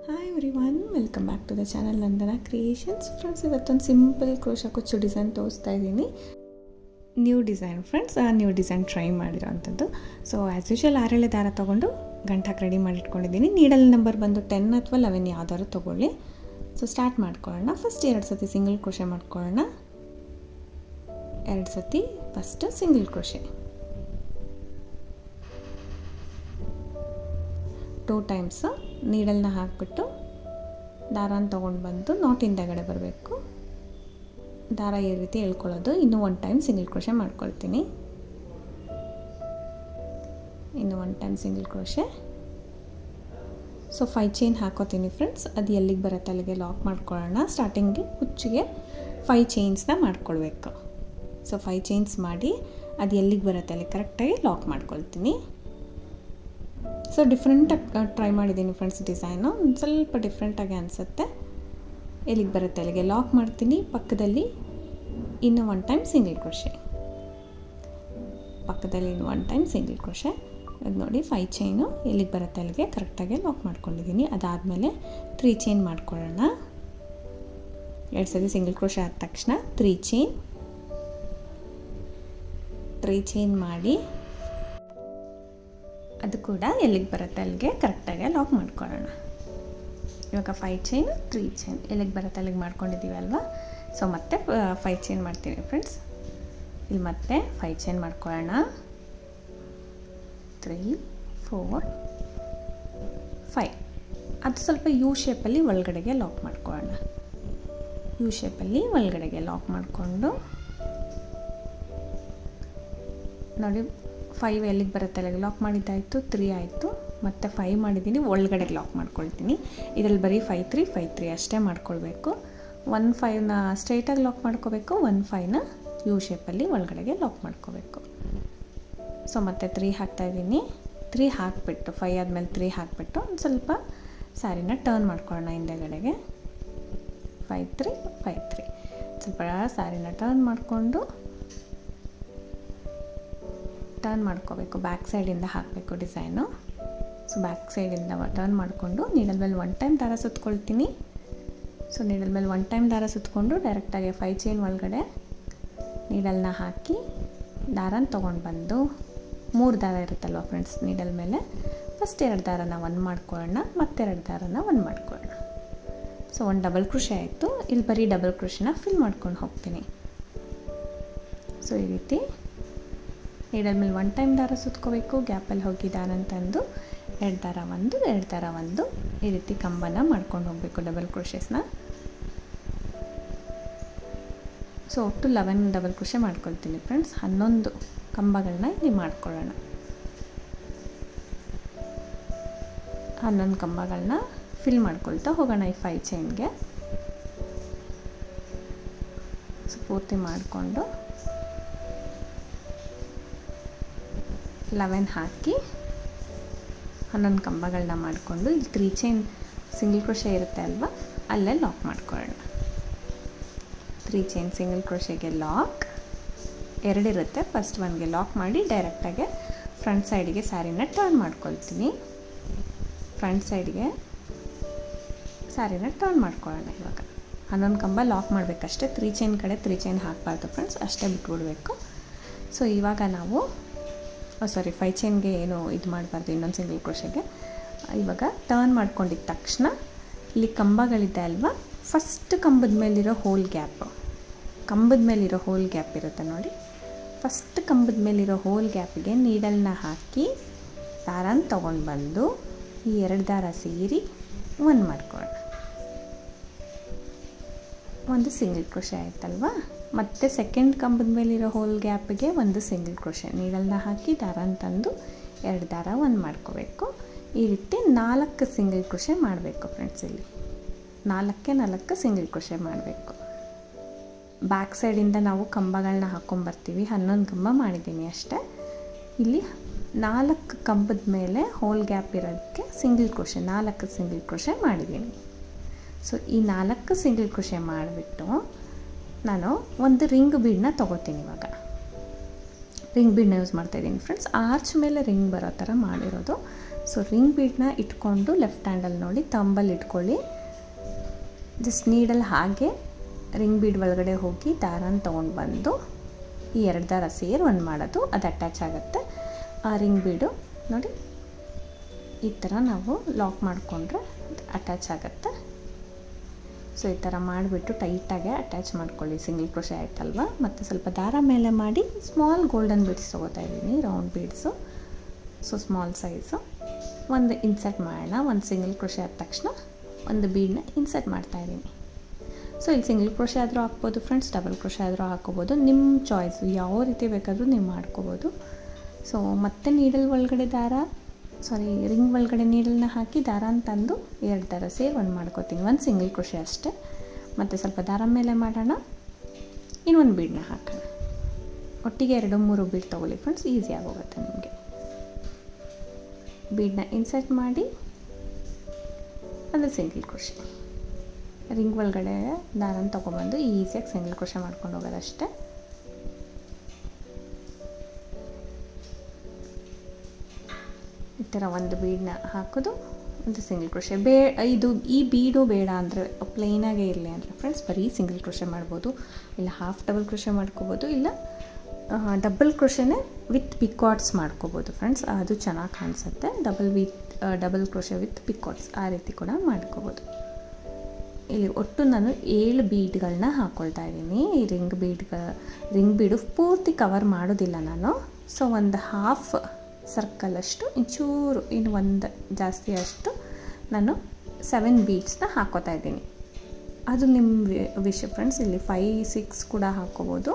Hi everyone, welcome back to the channel Nandana creations. Friends, ಇವತ್ತೊಂದು simple crochet ಕುಚ್ಚು design ತೋರಿಸ್ತಾ ಇದ್ದೀನಿ. New design friends, new design try ಮಾಡಿರೋ ಅಂಥದ್ದು. ಸೊ ಆ್ಯಸ್ ಯೂಶುವಲ್ 6 ದಾರ ತೊಗೊಂಡು ಗಂಟಾಕ್ ರೆಡಿ ಮಾಡಿಟ್ಕೊಂಡಿದ್ದೀನಿ. ನೀಡಲ್ ನಂಬರ್ ಬಂದು 10 ಅಥವಾ 11 ಯಾವ್ದಾದ್ರು ತೊಗೊಳ್ಳಿ. ಸೊ ಸ್ಟಾರ್ಟ್ ಮಾಡ್ಕೊಳ್ಳೋಣ. ಫಸ್ಟ್ 2 ಸತಿ ಸಿಂಗಲ್ ಕ್ರೋಶೆ ಮಾಡ್ಕೊಳ್ಳೋಣ. 2 ಸತಿ ಫಸ್ಟ್ ಸಿಂಗಲ್ ಕ್ರೋಶೆ, 2 ಟೈಮ್ಸ್ ನೀಡಲ್ನ ಹಾಕಿಬಿಟ್ಟು ದಾರಾನ ತೊಗೊಂಡು ಬಂದು ನಾಟ್ ಹಿಂದೆಗಡೆ ಬರಬೇಕು. ದಾರ ಈ ರೀತಿ ಎಳ್ಕೊಳ್ಳೋದು. ಇನ್ನೂ 1 ಟೈಮ್ ಸಿಂಗಲ್ ಕ್ರೋಶೆ ಮಾಡ್ಕೊಳ್ತೀನಿ. ಇನ್ನೂ 1 time single crochet. So 5 chain ಹಾಕೋತೀನಿ ಫ್ರೆಂಡ್ಸ್. ಅದು ಎಲ್ಲಿಗೆ ಬರುತ್ತೆ ಅಲ್ಲಿಗೆ ಲಾಕ್ ಮಾಡ್ಕೊಳ್ಳೋಣ. ಸ್ಟಾರ್ಟಿಂಗ್ಗೆ ಕುಚ್ಚಿಗೆ 5 ಚೈನ್ಸ್ನ ಮಾಡ್ಕೊಳ್ಬೇಕು. ಸೊ 5 ಚೈನ್ಸ್ ಮಾಡಿ ಅದು ಎಲ್ಲಿಗೆ ಬರುತ್ತೆ ಅಲ್ಲಿ ಕರೆಕ್ಟಾಗಿ ಲಾಕ್ ಮಾಡ್ಕೊಳ್ತೀನಿ. ಸೊ ಡಿಫ್ರೆಂಟಾಗಿ ಟ್ರೈ ಮಾಡಿದ್ದೀನಿ ಫ್ರೆಂಡ್ಸ್. ಡಿಸೈನು ಒಂದು ಸ್ವಲ್ಪ ಡಿಫ್ರೆಂಟಾಗಿ ಅನಿಸುತ್ತೆ. ಎಲ್ಲಿಗೆ ಬರುತ್ತೆ ಅಲ್ಲಿಗೆ ಲಾಕ್ ಮಾಡ್ತೀನಿ. ಪಕ್ಕದಲ್ಲಿ ಇನ್ನೂ 1 ಟೈಮ್ ಸಿಂಗಲ್ ಕ್ರೋಶೆ. ಪಕ್ಕದಲ್ಲಿ ಇನ್ನೂ 1 ಟೈಮ್ ಸಿಂಗಲ್ ಕ್ರೋಶೆ. ಅದು ನೋಡಿ 5 ಚೈನು ಎಲ್ಲಿಗೆ ಬರುತ್ತೆ ಅಲ್ಲಿಗೆ ಕರೆಕ್ಟಾಗಿ ಲಾಕ್ ಮಾಡ್ಕೊಂಡಿದ್ದೀನಿ. ಅದಾದಮೇಲೆ 3 ಚೈನ್ ಮಾಡ್ಕೊಳ್ಳೋಣ. 2 ಸತಿ ಸಿಂಗಲ್ ಕ್ರೋಶೆ ಆದ ತಕ್ಷಣ 3 ಚೈನ್ ಮಾಡಿ ಅದು ಕೂಡ ಎಲ್ಲಿಗೆ ಬರುತ್ತೆ ಅಲ್ಲಿಗೆ ಕರೆಕ್ಟಾಗಿ ಲಾಕ್ ಮಾಡ್ಕೊಳ್ಳೋಣ. ಇವಾಗ 5 ಚೈನ್ 3 ಚೈನ್ ಎಲ್ಲಿಗೆ ಬರುತ್ತೆ ಅಲ್ಲಿಗೆ ಮಾಡ್ಕೊಂಡಿದ್ದೀವಿ ಅಲ್ವಾ. ಸೊ ಮತ್ತೆ 5 ಚೈನ್ ಮಾಡ್ತೀನಿ ಫ್ರೆಂಡ್ಸ್. ಇಲ್ಲಿ ಮತ್ತೆ 5 ಚೈನ್ ಮಾಡ್ಕೊಳ್ಳೋಣ. 3 4 5. ಅದು ಸ್ವಲ್ಪ ಯು ಶೇಪಲ್ಲಿ ಒಳಗಡೆಗೆ ಲಾಕ್ ಮಾಡ್ಕೊಳ್ಳೋಣ. ಯು ಶೇಪಲ್ಲಿ ಒಳಗಡೆಗೆ ಲಾಕ್ ಮಾಡಿಕೊಂಡು ನೋಡಿ 5 ಎಲ್ಲಿಗೆ ಬರುತ್ತೆ ಅಲ್ಲಿಗೆ ಲಾಕ್ ಮಾಡಿದ್ದಾಯಿತು. 3 ಆಯಿತು. ಮತ್ತು 5 ಮಾಡಿದ್ದೀನಿ, ಒಳಗಡೆಗೆ ಲಾಕ್ ಮಾಡ್ಕೊಳ್ತೀನಿ. ಇದರಲ್ಲಿ ಬರೀ 5 3 5 3 ಅಷ್ಟೇ ಮಾಡ್ಕೊಳ್ಬೇಕು. 1 5ನ ಸ್ಟ್ರೈಟಾಗಿ ಲಾಕ್ ಮಾಡ್ಕೋಬೇಕು. 1 5ನ ಯು ಶೇಪಲ್ಲಿ ಒಳಗಡೆಗೆ ಲಾಕ್ ಮಾಡ್ಕೋಬೇಕು. ಸೊ ಮತ್ತು 3 ಹಾಕ್ತಾಯಿದ್ದೀನಿ. 3 ಹಾಕಿಬಿಟ್ಟು 5 ಆದಮೇಲೆ 3 ಹಾಕಿಬಿಟ್ಟು ಒಂದು ಸ್ವಲ್ಪ ಸ್ಯಾರಿನ ಟರ್ನ್ ಮಾಡ್ಕೊಳ್ಳೋಣ ಹಿಂದೆಗಡೆಗೆ. 5 3 5 3 ಸ್ವಲ್ಪ ಸ್ಯಾರಿನ ಟರ್ನ್ ಮಾಡಿಕೊಂಡು ಟರ್ನ್ ಮಾಡ್ಕೋಬೇಕು. ಬ್ಯಾಕ್ ಸೈಡಿಂದ ಹಾಕಬೇಕು ಡಿಸೈನು. ಸೊ ಬ್ಯಾಕ್ ಸೈಡಿಂದ ಟರ್ನ್ ಮಾಡಿಕೊಂಡು ನೀಡಲ್ ಮೇಲೆ 1 ಟೈಮ್ ದಾರ ಸುತ್ಕೊಳ್ತೀನಿ. ಸೊ ನೀಡಲ್ ಮೇಲೆ 1 ಟೈಮ್ ದಾರ ಸುತ್ತಕೊಂಡು ಡೈರೆಕ್ಟಾಗಿ 5 ಚೈನ್ ಒಳಗಡೆ ನೀಡಲ್ನ ಹಾಕಿ ದಾರನ ತೊಗೊಂಡು ಬಂದು 3 ದಾರ ಇರುತ್ತಲ್ವ ಫ್ರೆಂಡ್ಸ್ ನೀಡಲ್ ಮೇಲೆ. ಫಸ್ಟ್ 2 ದಾರನ 1 ಮಾಡ್ಕೊಳ್ಳೋಣ, ಮತ್ತೆ 2 ದಾರನ 1 ಮಾಡ್ಕೊಳ್ಳೋಣ. ಸೊ 1 ಡಬಲ್ ಕ್ರೋಶೆ ಆಯಿತು. ಇಲ್ಲಿ ಬರೀ ಡಬಲ್ ಕ್ರೋಶೆನ ಫಿಲ್ ಮಾಡ್ಕೊಂಡು ಹೋಗ್ತೀನಿ. ಸೊ ಈ ರೀತಿ ನೀಡಲ್ ಮೇಲೆ 1 ಟೈಮ್ ದಾರ ಸುತ್ಕೋಬೇಕು. ಗ್ಯಾಪಲ್ಲಿ ಹೋಗಿ ದಾರ ತಂದು 2 ದಾರ 1 2 ದಾರ 1 ಈ ರೀತಿ ಕಂಬನ ಮಾಡ್ಕೊಂಡು ಹೋಗಬೇಕು ಡಬಲ್ ಕ್ರೋಶೆಸ್ನ. ಸೊ ಒಟ್ಟು 11 ಡಬಲ್ ಕ್ರೋಶೆ ಮಾಡ್ಕೊಳ್ತೀನಿ ಫ್ರೆಂಡ್ಸ್. 11 ಕಂಬಗಳನ್ನ ಇಲ್ಲಿ ಮಾಡ್ಕೊಳ್ಳೋಣ. 11 ಕಂಬಗಳನ್ನ ಫಿಲ್ ಮಾಡ್ಕೊಳ್ತಾ ಹೋಗೋಣ ಈ 5 ಚೈನ್ಗೆ. ಸೊ ಪೂರ್ತಿ ಮಾಡಿಕೊಂಡು 11 ಹಾಕಿ 11 ಕಂಬಗಳನ್ನ ಮಾಡಿಕೊಂಡು ಇಲ್ಲಿ 3 ಚೈನ್ ಸಿಂಗಲ್ ಕ್ರೋಶೆ ಇರುತ್ತೆ ಅಲ್ವಾ, ಅಲ್ಲೇ ಲಾಕ್ ಮಾಡ್ಕೊಳ್ಳೋಣ. 3 ಚೈನ್ ಸಿಂಗಲ್ ಕ್ರೋಶೆಗೆ ಲಾಕ್ 2 ಇರುತ್ತೆ. ಫಸ್ಟ್ 1ಗೆ ಲಾಕ್ ಮಾಡಿ ಡೈರೆಕ್ಟಾಗಿ ಫ್ರಂಟ್ ಸೈಡಿಗೆ ಸ್ಯಾರಿನ ಟರ್ನ್ ಮಾಡ್ಕೊಳ್ತೀನಿ. ಫ್ರಂಟ್ ಸೈಡ್ಗೆ ಸ್ಯಾರಿನ ಟರ್ನ್ ಮಾಡ್ಕೊಳ್ಳೋಣ. ಇವಾಗ 11 ಕಂಬ ಲಾಕ್ ಮಾಡಬೇಕಷ್ಟೇ. 3 ಚೈನ್ ಕಡೆ 3 ಚೈನ್ ಹಾಕಬಾರ್ದು ಫ್ರೆಂಡ್ಸ್, ಅಷ್ಟೇ ಬಿಟ್ಬಿಡ್ಬೇಕು. ಸೊ ಇವಾಗ ನಾವು 5 ಚೈನ್ಗೆ ಏನು ಇದು ಮಾಡಬಾರ್ದು, ಇನ್ನೊಂದು ಸಿಂಗಲ್ ಕ್ರೋಶೆಗೆ. ಇವಾಗ ಟರ್ನ್ ಮಾಡ್ಕೊಂಡಿದ್ದ ತಕ್ಷಣ ಇಲ್ಲಿ ಕಂಬಗಳಿದೆ ಅಲ್ವಾ, ಫಸ್ಟ್ ಕಂಬದ ಮೇಲಿರೋ ಹೋಲ್ ಗ್ಯಾಪ್, ಕಂಬದ ಮೇಲಿರೋ ಹೋಲ್ ಗ್ಯಾಪ್ ಇರುತ್ತೆ ನೋಡಿ. ಫಸ್ಟ್ ಕಂಬದ ಮೇಲಿರೋ ಹೋಲ್ ಗ್ಯಾಪಿಗೆ ನೀಡಲ್ನ ಹಾಕಿ ದಾರನ ತೊಗೊಂಡು ಬಂದು ಈ 2 ದಾರ ಸೇರಿ 1 ಮಾಡ್ಕೊಳ್ಳೋಣ. 1 ಸಿಂಗಲ್ ಕ್ರೋಶೆ ಆಯ್ತಲ್ವಾ. ಮತ್ತು ಸೆಕೆಂಡ್ ಕಂಬದ ಮೇಲಿರೋ ಹೋಲ್ ಗ್ಯಾಪಿಗೆ 1 ಸಿಂಗಲ್ ಕ್ರೋಶೆ. ನೀಡಲ್ನ ಹಾಕಿ ದಾರನ ತಂದು 2 ದಾರ 1 ಮಾಡ್ಕೋಬೇಕು. ಈ ರೀತಿ 4 ಸಿಂಗಲ್ ಕ್ರೋಶೆ ಮಾಡಬೇಕು ಫ್ರೆಂಡ್ಸ್. ಇಲ್ಲಿ 4 ಸಿಂಗಲ್ ಕ್ರೋಶೆ ಮಾಡಬೇಕು. ಬ್ಯಾಕ್ ಸೈಡಿಂದ ನಾವು ಕಂಬಗಳನ್ನ ಹಾಕ್ಕೊಂಬರ್ತೀವಿ. 11 ಕಂಬ ಮಾಡಿದ್ದೀನಿ ಅಷ್ಟೇ. ಇಲ್ಲಿ 4 ಕಂಬದ ಮೇಲೆ ಹೋಲ್ ಗ್ಯಾಪ್ ಇರೋದಕ್ಕೆ ಸಿಂಗಲ್ ಕ್ರೋಶೆ 4 ಸಿಂಗಲ್ ಕ್ರೋಶೆ ಮಾಡಿದ್ದೀನಿ. ಸೊ ಈ 4 ಸಿಂಗಲ್ ಕ್ರೋಶೆ ಮಾಡಿಬಿಟ್ಟು ನಾನು ಒಂದು ರಿಂಗ್ ಬೀಡನ್ನ ತೊಗೋತೀನಿ. ಇವಾಗ ರಿಂಗ್ ಬೀಡನ್ನ ಯೂಸ್ ಮಾಡ್ತಾಯಿದ್ದೀನಿ ಫ್ರೆಂಡ್ಸ್. ಆರ್ಚ್ ಮೇಲೆ ರಿಂಗ್ ಬರೋ ಥರ ಮಾಡಿರೋದು. ಸೊ ರಿಂಗ್ ಬೀಡನ್ನ ಇಟ್ಕೊಂಡು ಲೆಫ್ಟ್ ಹ್ಯಾಂಡಲ್ಲಿ ನೋಡಿ ತಂಬಲ್ಲಿ ಇಟ್ಕೊಳ್ಳಿ. ಜಸ್ಟ್ ನೀಡಲ್ಲಿ ಹಾಗೆ ರಿಂಗ್ ಬೀಡ್ ಒಳಗಡೆ ಹೋಗಿ ದಾರನ ತೊಗೊಂಡು ಬಂದು ಈ 2 ದಾರ ಸೇರಿ ಒಂದು ಮಾಡೋದು, ಅದು ಅಟ್ಯಾಚ್ ಆಗುತ್ತೆ. ಆ ರಿಂಗ್ ಬೀಡು ನೋಡಿ ಈ ಥರ ನಾವು ಲಾಕ್ ಮಾಡಿಕೊಂಡ್ರೆ ಅಟ್ಯಾಚ್ ಆಗುತ್ತೆ. ಸೊ ಈ ಥರ ಮಾಡಿಬಿಟ್ಟು ಟೈಟಾಗೆ ಅಟ್ಯಾಚ್ ಮಾಡ್ಕೊಳ್ಳಿ. ಸಿಂಗಲ್ ಕ್ರೋಶೆ ಆಯ್ತಲ್ವ. ಮತ್ತು ಸ್ವಲ್ಪ ದಾರ ಮೇಲೆ ಮಾಡಿ ಸ್ಮಾಲ್ ಗೋಲ್ಡನ್ ಬೀಡ್ಸ್ ತೊಗೋತಾ ಇದ್ದೀನಿ, round beads. So small size ಒಂದು ಇನ್ಸರ್ಟ್ ಮಾಡೋಣ. ಒಂದು ಸಿಂಗಲ್ ಕ್ರೋಶೆ ಆದ ತಕ್ಷಣ ಒಂದು ಬೀಡನ್ನ ಇನ್ಸರ್ಟ್ ಮಾಡ್ತಾಯಿದ್ದೀನಿ. ಸೊ ಇಲ್ಲಿ ಸಿಂಗಲ್ ಕ್ರೋಶೆ ಆದರೂ ಹಾಕ್ಬೋದು ಫ್ರೆಂಡ್ಸ್, ಡಬಲ್ ಕ್ರೋಶೆ ಆದರೂ ಹಾಕ್ಕೋಬೋದು, ನಿಮ್ಮ ಚಾಯ್ಸು, ಯಾವ ರೀತಿ ಬೇಕಾದರೂ ನೀವು ಮಾಡ್ಕೋಬೋದು. ಸೊ ಮತ್ತೆ ನೀಡಲ್ ಒಳಗಡೆ ರಿಂಗ್ ಒಳಗಡೆ ನೀಡಲ್ನ ಹಾಕಿ ದಾರನ ತಂದು 2 ದಾರ ಸೇರಿ ಒಂದು ಮಾಡ್ಕೋತೀನಿ. ಒಂದು ಸಿಂಗಲ್ ಕ್ರೋಶೆ ಅಷ್ಟೇ. ಮತ್ತು ಸ್ವಲ್ಪ ದಾರ ಮೇಲೆ ಮಾಡೋಣ, ಇನ್ನೊಂದು ಬೀಡನ್ನ ಹಾಕೋಣ. ಒಟ್ಟಿಗೆ 2-3 ಬೀಡ್ ತೊಗೊಳ್ಳಿ ಫ್ರೆಂಡ್ಸ್, ಈಸಿ ಆಗೋಗುತ್ತೆ ನಿಮಗೆ. ಬೀಡನ್ನ ಇನ್ಸರ್ಟ್ ಮಾಡಿ ಅದು ಸಿಂಗಲ್ ಕ್ರೋಶೆ. ರಿಂಗ್ ಒಳಗಡೆ ದಾರನ ತೊಗೊಬಂದು ಈಸಿಯಾಗಿ ಸಿಂಗಲ್ ಕ್ರೋಶೆ ಮಾಡ್ಕೊಂಡು ಹೋಗೋದಷ್ಟೇ. ಈ ಥರ ಒಂದು ಬೀಡನ್ನ ಹಾಕೋದು, ಒಂದು ಸಿಂಗಲ್ ಕ್ರೋಶೆ. ಈ ಬೀಡು ಬೇಡ ಅಂದರೆ ಪ್ಲೈನಾಗೇ ಇರಲಿ ಅಂದರೆ ಫ್ರೆಂಡ್ಸ್ ಬರೀ ಸಿಂಗಲ್ ಕ್ರೋಶೆ ಮಾಡ್ಬೋದು, ಇಲ್ಲ ಹಾಫ್ ಡಬಲ್ ಕ್ರೋಶೆ ಮಾಡ್ಕೋಬೋದು, ಇಲ್ಲ ಡಬಲ್ ಕ್ರೋಶೆನೇ ವಿತ್ ಪಿಕಾಟ್ಸ್ ಮಾಡ್ಕೋಬೋದು ಫ್ರೆಂಡ್ಸ್, ಅದು ಚೆನ್ನಾಗಿ ಕಾಣಿಸುತ್ತೆ. ಡಬಲ್ ಕ್ರೋಶೆ ವಿತ್ ಪಿಕಾಟ್ಸ್ ಆ ರೀತಿ ಕೂಡ ಮಾಡ್ಕೋಬೋದು. ಇಲ್ಲಿ ಒಟ್ಟು ನಾನು 7 ಬೀಡ್ಗಳನ್ನ ಹಾಕ್ಕೊಳ್ತಾ ಇದ್ದೀನಿ. ಈ ರಿಂಗ್ ಬೀಡು ಪೂರ್ತಿ ಕವರ್ ಮಾಡೋದಿಲ್ಲ ನಾನು. ಸೊ ಒಂದು ಹಾಫ್ ಸರ್ಕಲಷ್ಟು ಇಂಚೂರು ಇನ್ನು ಒಂದು ಜಾಸ್ತಿ ಅಷ್ಟು ನಾನು 7 ಬೀಡ್ಸ್ನ ಹಾಕ್ಕೋತಾ ಇದ್ದೀನಿ. ಅದು ನಿಮ್ಮ ವಿಷಯ ಫ್ರೆಂಡ್ಸ್. ಇಲ್ಲಿ 5-6 ಕೂಡ ಹಾಕ್ಕೋಬೋದು,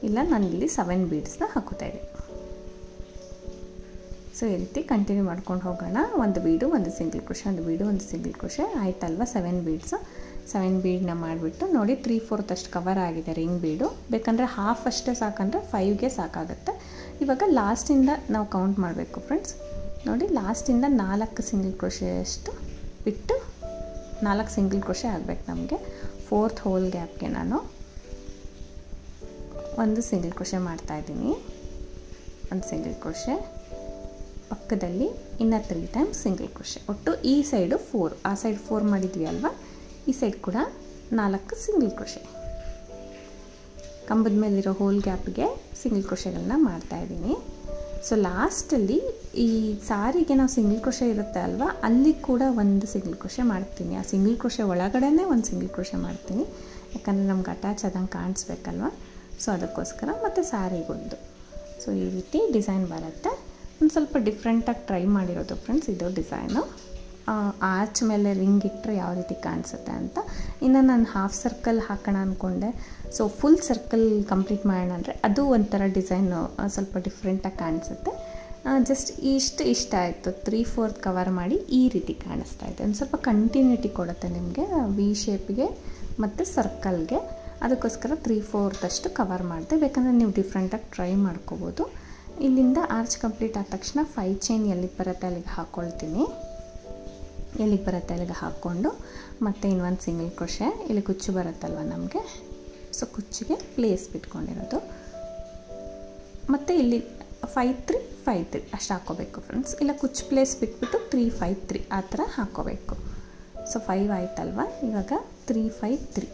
ಇಲ್ಲ ನಾನು ಇಲ್ಲಿ 7 ಬೀಡ್ಸ್ನ ಹಾಕ್ಕೋತಾ ಇದ್ದೀನಿ. ಸೊ ಈ ರೀತಿ ಕಂಟಿನ್ಯೂ ಮಾಡ್ಕೊಂಡು ಹೋಗೋಣ. ಒಂದು ಬೀಡು, ಒಂದು ಸಿಂಗಲ್ ಕ್ರೋಶೆ, ಒಂದು ಬೀಡು, ಒಂದು ಸಿಂಗಲ್ ಕ್ರೋಶೆ ಆಯ್ತಲ್ವ. 7 ಬೀಡ್ಸು. 7 ಬೀಡನ್ನ ಮಾಡಿಬಿಟ್ಟು ನೋಡಿ 3/4 ಅಷ್ಟು ಕವರ್ ಆಗಿದೆ ರಿಂಗ್ ಬೀಡು. ಬೇಕಂದರೆ ಹಾಫ್ ಅಷ್ಟೇ ಸಾಕಂದರೆ 5ಗೆ ಸಾಕಾಗುತ್ತೆ. ಇವಾಗ ಲಾಸ್ಟಿಂದ ನಾವು ಕೌಂಟ್ ಮಾಡಬೇಕು ಫ್ರೆಂಡ್ಸ್. ನೋಡಿ ಲಾಸ್ಟಿಂದ 4 ಸಿಂಗಲ್ ಕ್ರೋಶೆ ಅಷ್ಟು ಬಿಟ್ಟು 4 ಸಿಂಗಲ್ ಕ್ರೋಶೆ ಆಗಬೇಕು ನಮಗೆ. 4th ಹೋಲ್ ಗ್ಯಾಪ್ಗೆ ನಾನು ಒಂದು ಸಿಂಗಲ್ ಕ್ರೋಶೆ ಮಾಡ್ತಾಯಿದ್ದೀನಿ. ಒಂದು ಸಿಂಗಲ್ ಕ್ರೋಶೆ ಪಕ್ಕದಲ್ಲಿ ಇನ್ನು 3 ಟೈಮ್ಸ್ ಸಿಂಗಲ್ ಕ್ರೋಶೆ. ಒಟ್ಟು ಈ ಸೈಡು 4, ಆ ಸೈಡ್ 4 ಮಾಡಿದ್ವಿ ಅಲ್ವಾ, ಈ ಸೈಡ್ ಕೂಡ 4 ಸಿಂಗಲ್ ಕ್ರೋಶೆ. ಕಂಬದ ಮೇಲಿರೋ ಹೋಲ್ ಗ್ಯಾಪ್ಗೆ ಸಿಂಗಲ್ ಕ್ರೋಶೆಗಳನ್ನ ಮಾಡ್ತಾಯಿದ್ದೀನಿ. ಸೊ ಲಾಸ್ಟಲ್ಲಿ ಈ ಸಾರಿಗೆ ನಾವು ಸಿಂಗಲ್ ಕ್ರೋಶೆ ಇರುತ್ತೆ ಅಲ್ವಾ, ಅಲ್ಲಿ ಕೂಡ ಒಂದು ಸಿಂಗಲ್ ಕ್ರೋಶೆ ಮಾಡ್ತೀನಿ. ಆ ಸಿಂಗಲ್ ಕ್ರೋಶೆ ಒಳಗಡೆನೇ ಒಂದು ಸಿಂಗಲ್ ಕ್ರೋಶೆ ಮಾಡ್ತೀನಿ, ಯಾಕಂದರೆ ನಮ್ಗೆ ಅಟ್ಯಾಚ್ ಆದಂಗೆ ಕಾಣಿಸ್ಬೇಕಲ್ವ. ಸೊ ಅದಕ್ಕೋಸ್ಕರ. ಮತ್ತು ಸಾರಿಗೊಂದು. ಸೊ ಈ ರೀತಿ ಡಿಸೈನ್ ಬರುತ್ತೆ. ಒಂದು ಸ್ವಲ್ಪ ಡಿಫ್ರೆಂಟಾಗಿ ಟ್ರೈ ಮಾಡಿರೋದು ಫ್ರೆಂಡ್ಸ್ ಇದು ಡಿಸೈನು. ಆರ್ಚ್ ಮೇಲೆ ರಿಂಗ್ ಇಟ್ಟರೆ ಯಾವ ರೀತಿ ಕಾಣಿಸುತ್ತೆ ಅಂತ. ಇನ್ನು ನಾನು ಹಾಫ್ ಸರ್ಕಲ್ ಹಾಕೋಣ ಅಂದ್ಕೊಂಡೆ. ಸೊ ಫುಲ್ ಸರ್ಕಲ್ ಕಂಪ್ಲೀಟ್ ಮಾಡೋಣ ಅಂದರೆ ಅದು ಒಂಥರ ಡಿಸೈನು ಸ್ವಲ್ಪ ಡಿಫ್ರೆಂಟಾಗಿ ಕಾಣಿಸುತ್ತೆ. ಜಸ್ಟ್ ಇಷ್ಟ ಆಯಿತು. 3/4 ಕವರ್ ಮಾಡಿ ಈ ರೀತಿ ಕಾಣಿಸ್ತಾ ಇದೆ. ಒಂದು ಸ್ವಲ್ಪ ಕಂಟಿನ್ಯೂಟಿ ಕೊಡುತ್ತೆ ನಿಮಗೆ ವಿ ಶೇಪ್ಗೆ ಮತ್ತು ಸರ್ಕಲ್ಗೆ. ಅದಕ್ಕೋಸ್ಕರ 3/4 ಅಷ್ಟು ಕವರ್ ಮಾಡಿದೆ. ಬೇಕಂದರೆ ನೀವು ಡಿಫ್ರೆಂಟಾಗಿ ಟ್ರೈ ಮಾಡ್ಕೋಬೋದು. ಇಲ್ಲಿಂದ ಆರ್ಚ್ ಕಂಪ್ಲೀಟ್ ಆದ ತಕ್ಷಣ 5 ಚೈನ್ ಎಲ್ಲಿಗೆ ಬರುತ್ತೆ ಅಲ್ಲಿಗೆ ಹಾಕ್ಕೊಳ್ತೀನಿ. ಎಲ್ಲಿಗೆ ಬರುತ್ತೆ ಅಲ್ಲಿಗೆ ಹಾಕ್ಕೊಂಡು ಮತ್ತು ಇನ್ನೊಂದು ಸಿಂಗಲ್ ಕ್ರೋಶೆ. ಇಲ್ಲಿ ಕುಚ್ಚು ಬರುತ್ತಲ್ವ ನಮಗೆ, ಸೊ ಕುಚ್ಚಿಗೆ ಪ್ಲೇಸ್ ಬಿಟ್ಕೊಂಡಿರೋದು. ಮತ್ತು ಇಲ್ಲಿ 5-3 ಅಷ್ಟು ಹಾಕ್ಕೋಬೇಕು ಫ್ರೆಂಡ್ಸ್. ಇಲ್ಲ ಕುಚ್ಚು ಪ್ಲೇಸ್ ಬಿಟ್ಬಿಟ್ಟು 3-5-3 ಆ ಥರ ಹಾಕ್ಕೋಬೇಕು. ಸೊ 5 ಆಯ್ತಲ್ವ. ಇವಾಗ 3-5-3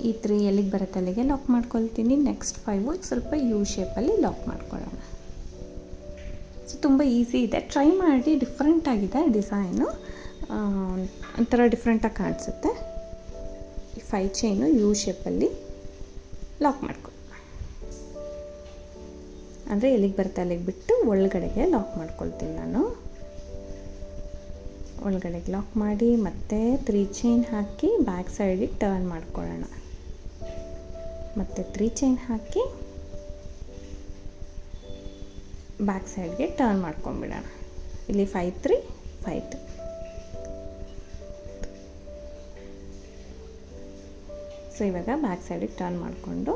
ಈ 3 ಎಲ್ಲಿಗೆ ಬರುತ್ತೆ ಅಲ್ಲಿಗೆ ಲಾಕ್ ಮಾಡ್ಕೊಳ್ತೀನಿ. ನೆಕ್ಸ್ಟ್ 5 ಸ್ವಲ್ಪ ಯು ಶೇಪಲ್ಲಿ ಲಾಕ್ ಮಾಡ್ಕೊಳ್ಳೋಣ. ಸೊ ತುಂಬ ಈಸಿ ಇದೆ, ಟ್ರೈ ಮಾಡಿ. ಡಿಫ್ರೆಂಟ್ ಆಗಿದೆ ಡಿಸೈನು, ಒಂಥರ ಡಿಫ್ರೆಂಟಾಗಿ ಕಾಣಿಸುತ್ತೆ. ಈ 5 ಚೈನು ಯು ಶೇಪಲ್ಲಿ ಲಾಕ್ ಮಾಡ್ಕೊ, ಅಂದರೆ ಎಲ್ಲಿಗೆ ಬರುತ್ತೆ ಅಲ್ಲಿಗೆ ಬಿಟ್ಟು ಒಳಗಡೆಗೆ ಲಾಕ್ ಮಾಡ್ಕೊಳ್ತೀನಿ ನಾನು. ಒಳಗಡೆಗೆ ಲಾಕ್ ಮಾಡಿ ಮತ್ತೆ 3 ಚೈನ್ ಹಾಕಿ ಬ್ಯಾಕ್ ಸೈಡಿಗೆ ಟರ್ನ್ ಮಾಡ್ಕೊಳ್ಳೋಣ. ಮತ್ತು 3 ಚೈನ್ ಹಾಕಿ ಬ್ಯಾಕ್ ಸೈಡ್ಗೆ ಟರ್ನ್ ಮಾಡ್ಕೊಂಬಿಡೋಣ. ಇಲ್ಲಿ 5-3 ಸೊ ಇವಾಗ ಬ್ಯಾಕ್ ಸೈಡಿಗೆ ಟರ್ನ್ ಮಾಡಿಕೊಂಡು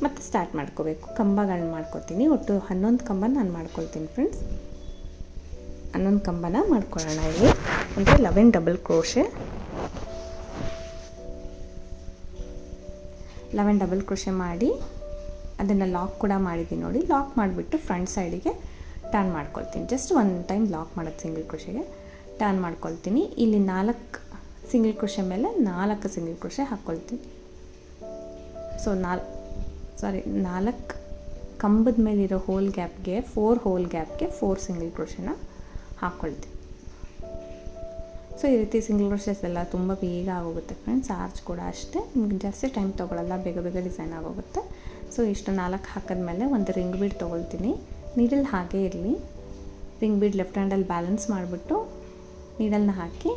ಮತ್ತೆ ಸ್ಟಾರ್ಟ್ ಮಾಡ್ಕೋಬೇಕು. ಕಂಬಗಳನ್ನ ಮಾಡ್ಕೋತೀನಿ. ಒಟ್ಟು 11 ಕಂಬ ನಾನು ಮಾಡ್ಕೊಳ್ತೀನಿ ಫ್ರೆಂಡ್ಸ್. 11 ಕಂಬನ ಮಾಡ್ಕೊಳ್ಳೋಣ. ಇಲ್ಲಿ ಅಂದರೆ 11 ಡಬಲ್ ಕ್ರೋಶೆ. 11 ಡಬಲ್ ಕ್ರೋಶೆ ಮಾಡಿ ಅದನ್ನು ಲಾಕ್ ಕೂಡ ಮಾಡಿದ್ದೀನಿ ನೋಡಿ. ಲಾಕ್ ಮಾಡಿಬಿಟ್ಟು ಫ್ರಂಟ್ ಸೈಡಿಗೆ ಟರ್ನ್ ಮಾಡ್ಕೊಳ್ತೀನಿ. ಜಸ್ಟ್ ಒನ್ ಟೈಮ್ ಲಾಕ್ ಮಾಡೋದು ಸಿಂಗಲ್ ಕ್ರೋಶೆಗೆ ಟರ್ನ್ ಮಾಡ್ಕೊಳ್ತೀನಿ. ಇಲ್ಲಿ 4 ಸಿಂಗಲ್ ಕ್ರೋಶೆ ಮೇಲೆ 4 ಸಿಂಗಲ್ ಕ್ರೋಶೆ ಹಾಕ್ಕೊಳ್ತೀನಿ. ಸೊ 4 ಕಂಬದ ಮೇಲಿರೋ ಹೋಲ್ ಗ್ಯಾಪ್ಗೆ 4 ಹೋಲ್ ಗ್ಯಾಪ್ಗೆ 4 ಸಿಂಗಲ್ ಕ್ರೋಶೆನ ಹಾಕ್ಕೊಳ್ತೀನಿ. ಸೊ ಈ ರೀತಿ ಸಿಂಗಲ್ ಕ್ರೋಶೆಸ್ ಎಲ್ಲ ತುಂಬ ಬೇಗ ಆಗೋಗುತ್ತೆ ಫ್ರೆಂಡ್ಸ್. ಆರ್ಚ್ ಕೂಡ ಅಷ್ಟೇ, ನಿಮ್ಗೆ ಜಾಸ್ತಿ ಟೈಮ್ ತೊಗೊಳ್ಳಲ್ಲ, ಬೇಗ ಬೇಗ ಡಿಸೈನ್ ಆಗೋಗುತ್ತೆ. ಸೊ ಇಷ್ಟು 4 ಹಾಕಿದ್ಮೇಲೆ ಒಂದು ರಿಂಗ್ ಬೀಡ್ ತೊಗೊಳ್ತೀನಿ. ನೀಡಲ್ ಹಾಗೇ ಇರಲಿ, ರಿಂಗ್ ಬೀಡ್ ಲೆಫ್ಟ್ ಹ್ಯಾಂಡಲ್ಲಿ ಬ್ಯಾಲೆನ್ಸ್ ಮಾಡಿಬಿಟ್ಟು ನೀಡಲ್ನ ಹಾಕಿ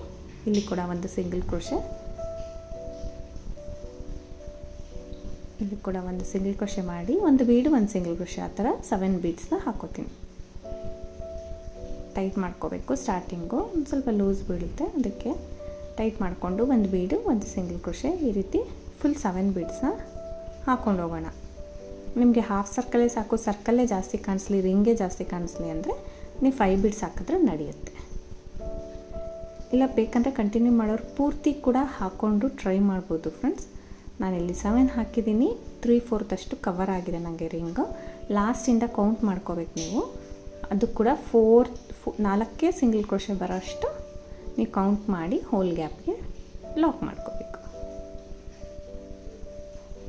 ಇಲ್ಲಿ ಕೂಡ ಒಂದು ಸಿಂಗಲ್ ಕ್ರೋಶೆ, ಇಲ್ಲಿ ಕೂಡ ಒಂದು ಸಿಂಗಲ್ ಕ್ರೋಶೆ ಮಾಡಿ ಒಂದು ಬೀಡು ಒಂದು ಸಿಂಗಲ್ ಕ್ರೋಶೆ ಆ ಥರ 7 ಬೀಡ್ಸ್ನ ಹಾಕೋತೀನಿ. ಟೈಟ್ ಮಾಡ್ಕೋಬೇಕು. ಸ್ಟಾರ್ಟಿಂಗು ಒಂದು ಸ್ವಲ್ಪ ಲೂಸ್ ಬೀಳುತ್ತೆ, ಅದಕ್ಕೆ ಟೈಟ್ ಮಾಡಿಕೊಂಡು ಒಂದು ಬೀಡು ಒಂದು ಸಿಂಗಲ್ ಕ್ರೋಶೆ ಈ ರೀತಿ ಫುಲ್ 7 ಬೀಡ್ಸ್ನ ಹಾಕ್ಕೊಂಡು ಹೋಗೋಣ. ನಿಮಗೆ ಹಾಫ್ ಸರ್ಕಲೇ ಸಾಕು, ಸರ್ಕಲ್ಲೇ ಜಾಸ್ತಿ ಕಾಣಿಸ್ಲಿ, ರಿಂಗೇ ಜಾಸ್ತಿ ಕಾಣಿಸ್ಲಿ ಅಂದರೆ ನೀವು 5 ಬೀಡ್ಸ್ ಹಾಕಿದ್ರೆ ನಡೆಯುತ್ತೆ. ಇಲ್ಲ ಬೇಕಂದರೆ ಕಂಟಿನ್ಯೂ ಮಾಡೋರು ಪೂರ್ತಿ ಕೂಡ ಹಾಕ್ಕೊಂಡು ಟ್ರೈ ಮಾಡ್ಬೋದು ಫ್ರೆಂಡ್ಸ್. ನಾನಿಲ್ಲಿ 7 ಹಾಕಿದ್ದೀನಿ, 3/4 ಅಷ್ಟು ಕವರ್ ಆಗಿದೆ ನನಗೆ ರಿಂಗು. ಲಾಸ್ಟಿಂದ ಕೌಂಟ್ ಮಾಡ್ಕೋಬೇಕು ನೀವು. ಅದು ಕೂಡ 4 ಸಿಂಗಲ್ ಕ್ರೋಶೆ ಬರೋ ಅಷ್ಟು ನೀವು ಕೌಂಟ್ ಮಾಡಿ ಹೋಲ್ ಗ್ಯಾಪ್ಗೆ ಲಾಕ್ ಮಾಡ್ಕೋಬೇಕು.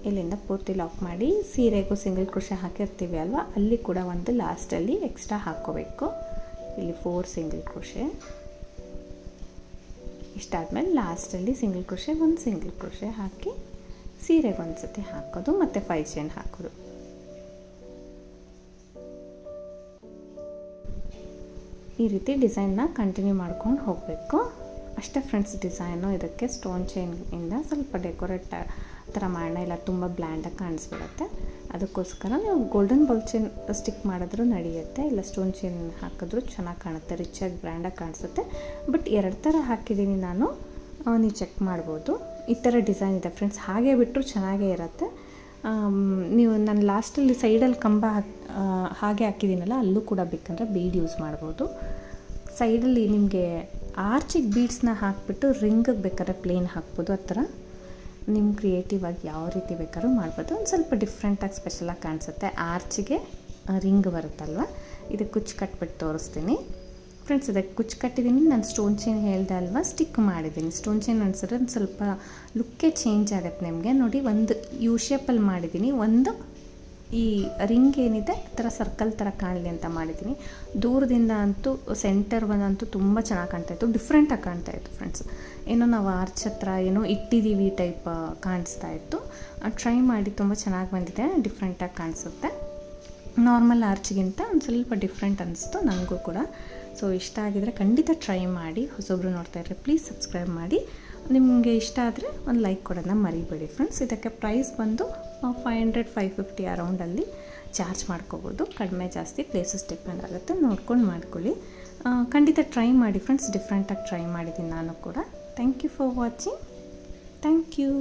ಇಲ್ಲಿಂದ ಪೂರ್ತಿ ಲಾಕ್ ಮಾಡಿ ಸೀರೆಗೂ ಸಿಂಗಲ್ ಕ್ರೋಶೆ ಹಾಕಿರ್ತೀವಿ ಅಲ್ವಾ, ಅಲ್ಲಿ ಕೂಡ ಒಂದು ಲಾಸ್ಟಲ್ಲಿ ಎಕ್ಸ್ಟ್ರಾ ಹಾಕ್ಕೋಬೇಕು. ಇಲ್ಲಿ 4 ಸಿಂಗಲ್ ಕ್ರೋಶೆ, ಇಷ್ಟಾದಮೇಲೆ ಲಾಸ್ಟಲ್ಲಿ ಸಿಂಗಲ್ ಕ್ರೋಶೆ ಒಂದು ಸಿಂಗಲ್ ಕ್ರೋಶೆ ಹಾಕಿ ಸೀರೆಗೆ ಒಂದು ಸತಿ ಹಾಕೋದು ಮತ್ತು 5 ಚೈನ್ ಹಾಕೋದು. ಈ ರೀತಿ ಡಿಸೈನ್ನ ಕಂಟಿನ್ಯೂ ಮಾಡ್ಕೊಂಡು ಹೋಗಬೇಕು. ಅಷ್ಟೇ ಫ್ರೆಂಡ್ಸ್ ಡಿಸೈನು. ಇದಕ್ಕೆ ಸ್ಟೋನ್ ಚೈನಿಂದ ಸ್ವಲ್ಪ ಡೆಕೋರೇಟ್ ಥರ ಮಾಡೋಣ, ಇಲ್ಲ ತುಂಬ ಬ್ಲ್ಯಾಂಡಾಗಿ ಕಾಣಿಸ್ಬಿಡುತ್ತೆ. ಅದಕ್ಕೋಸ್ಕರ ನೀವು ಗೋಲ್ಡನ್ ಬಾಲ್ ಚೈನ್ ಸ್ಟಿಕ್ ಮಾಡಿದ್ರೂ ನಡೆಯುತ್ತೆ, ಇಲ್ಲ ಸ್ಟೋನ್ ಚೈನ್ ಹಾಕಿದ್ರೂ ಚೆನ್ನಾಗಿ ಕಾಣುತ್ತೆ, ರಿಚಾಗಿ ಬ್ರ್ಯಾಂಡಾಗಿ ಕಾಣಿಸುತ್ತೆ. ಬಟ್ 2 ಥರ ಹಾಕಿದ್ದೀನಿ ನಾನು, ನೀವು ಚೆಕ್ ಮಾಡ್ಬೋದು. ಈ ಥರ ಡಿಸೈನ್ ಇದೆ ಫ್ರೆಂಡ್ಸ್, ಹಾಗೆ ಬಿಟ್ಟರು ಚೆನ್ನಾಗೇ ಇರುತ್ತೆ. ನೀವು ನಾನು ಲಾಸ್ಟಲ್ಲಿ ಸೈಡಲ್ಲಿ ಕಂಬ ಹಾಗೆ ಹಾಕಿದ್ದೀನಲ್ಲ, ಅಲ್ಲೂ ಕೂಡ ಬೇಕಂದರೆ ಬೀಡ್ ಯೂಸ್ ಮಾಡ್ಬೋದು. ಸೈಡಲ್ಲಿ ನಿಮಗೆ ಆರ್ಚಿಗೆ ಬೀಡ್ಸ್ನ ಹಾಕಿಬಿಟ್ಟು ರಿಂಗಿಗೆ ಬೇಕಾದ್ರೆ ಪ್ಲೇನ್ ಹಾಕ್ಬೋದು. ಆ ಥರ ನಿಮ್ಮ ಕ್ರಿಯೇಟಿವ್ ಆಗಿ ಯಾವ ರೀತಿ ಬೇಕಾದ್ರೂ ಮಾಡ್ಬೋದು. ಒಂದು ಸ್ವಲ್ಪ ಡಿಫ್ರೆಂಟಾಗಿ ಸ್ಪೆಷಲಾಗಿ ಕಾಣಿಸುತ್ತೆ. ಆರ್ಚಿಗೆ ರಿಂಗ್ ಬರುತ್ತಲ್ವ, ಇದಕ್ಕೆ ಕುಚ್ಚು ಕಟ್ಬಿಟ್ಟು ತೋರಿಸ್ತೀನಿ ಫ್ರೆಂಡ್ಸ್. ಇದಕ್ಕೆ ಕುಚ್ಚು ಕಟ್ಟಿದ್ದೀನಿ. ನಾನು ಸ್ಟೋನ್ ಚೈನ್ ಹೇಳ್ದೆ ಅಲ್ವಾ, ಸ್ಟಿಕ್ ಮಾಡಿದ್ದೀನಿ. ಸ್ಟೋನ್ ಚೈನ್ ಅನ್ಸಿದ್ರೆ ಒಂದು ಸ್ವಲ್ಪ ಲುಕ್ಕೇ ಚೇಂಜ್ ಆಗುತ್ತೆ ನಿಮಗೆ. ನೋಡಿ, ಒಂದು ಯು ಶೇಪಲ್ಲಿ ಮಾಡಿದ್ದೀನಿ, ಒಂದು ಈ ರಿಂಗ್ ಏನಿದೆ ಆ ಥರ ಸರ್ಕಲ್ ಥರ ಕಾಣಲಿ ಅಂತ ಮಾಡಿದ್ದೀನಿ. ದೂರದಿಂದ ಅಂತೂ ಸೆಂಟರ್ ಒಂದಂತೂ ತುಂಬ ಚೆನ್ನಾಗಿ ಕಾಣ್ತಾಯಿತ್ತು, ಡಿಫ್ರೆಂಟಾಗಿ ಕಾಣ್ತಾಯಿತ್ತು ಫ್ರೆಂಡ್ಸ್. ಏನೋ ನಾವು ಆರ್ಚ್ ಹತ್ರ ಏನೋ ಇಟ್ಟಿದ್ದೀವಿ ಟೈಪ್ ಕಾಣಿಸ್ತಾ ಇತ್ತು. ಟ್ರೈ ಮಾಡಿ, ತುಂಬ ಚೆನ್ನಾಗಿ ಬಂದಿದೆ, ಡಿಫ್ರೆಂಟಾಗಿ ಕಾಣಿಸುತ್ತೆ. ನಾರ್ಮಲ್ ಆರ್ಚ್ಗಿಂತ ಒಂದು ಸ್ವಲ್ಪ ಡಿಫ್ರೆಂಟ್ ಅನ್ನಿಸ್ತು ನನಗೂ ಕೂಡ. ಸೊ ಇಷ್ಟ ಆಗಿದರೆ ಖಂಡಿತ ಟ್ರೈ ಮಾಡಿ. ಹೊಸೊಬ್ಬರು ನೋಡ್ತಾ ಇದ್ದರೆ ಪ್ಲೀಸ್ ಸಬ್ಸ್ಕ್ರೈಬ್ ಮಾಡಿ. ನಿಮಗೆ ಇಷ್ಟ ಆದರೆ ಒಂದು ಲೈಕ್ ಕೊಡೋದನ್ನ ಮರಿಬೇಡಿ ಫ್ರೆಂಡ್ಸ್. ಇದಕ್ಕೆ ಪ್ರೈಸ್ ಬಂದು 500-550 ಅರೌಂಡಲ್ಲಿ ಚಾರ್ಜ್ ಮಾಡ್ಕೋಬೋದು. ಕಡಿಮೆ ಜಾಸ್ತಿ ಪ್ಲೇಸಸ್ ಡಿಪೆಂಡ್ ಆಗುತ್ತೆ, ನೋಡ್ಕೊಂಡು ಮಾಡ್ಕೊಳ್ಳಿ. ಖಂಡಿತ ಟ್ರೈ ಮಾಡಿ ಫ್ರೆಂಡ್ಸ್, ಡಿಫ್ರೆಂಟಾಗಿ ಟ್ರೈ ಮಾಡಿದ್ದೀನಿ ನಾನು ಕೂಡ. Thank you for watching. Thank you.